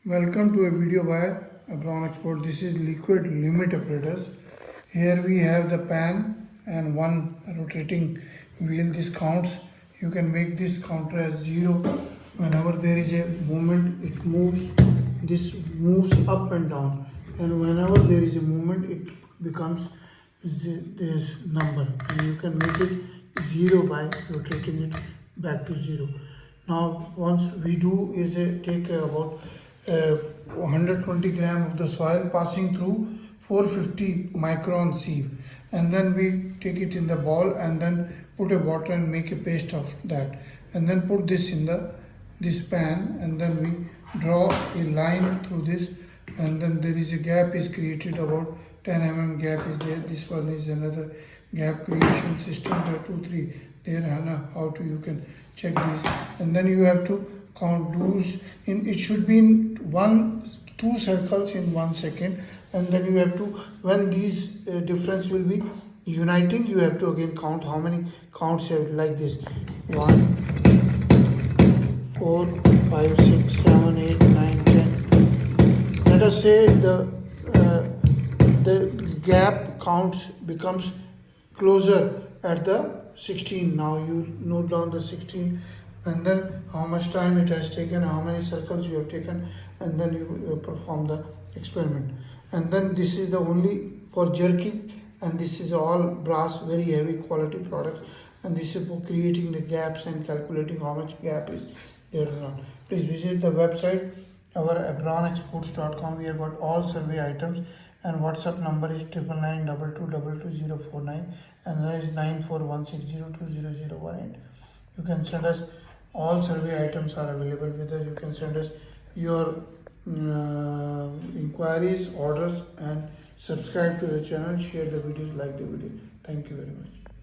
Welcome to a video by Abron Export. This is liquid limit apparatus. Here we have the pan and one rotating wheel. This counts. You can make this counter as 0. Whenever there is a movement, it moves. This moves up and down. And whenever there is a movement, it becomes this number. And you can make it 0 by rotating it back to 0. Now, once we do is take about 120 gram of the soil passing through 450 micron sieve, and then we take it in the ball and then put a water and make a paste of that, and then put this in this pan, and then we draw a line through this, and then there is a gap is created, about 10 mm gap is there. This one is another gap creation system. There are 2 3 there. How to you can check this, and then you have to count those in. It should be in 2 circles in 1 second, and then you have to, when these difference will be uniting, you have to again count how many counts you have, like this: 1 4 5 6 7 8 9 10. Let us say the gap counts becomes closer at the 16. Now you note down the 16, and then how much time it has taken, how many circles you have taken, and then you perform the experiment. And then this is the only for jerking, and this is all brass, very heavy quality products, and this is for creating the gaps and calculating how much gap is there or not. Please visit the website, our abronexports.com. We have got all survey items, and WhatsApp number is 99922222049, and that is 9416020018. You can send us. All survey items are available with us. You can send us your inquiries, orders, and subscribe to the channel, share the videos, like the video. Thank you very much.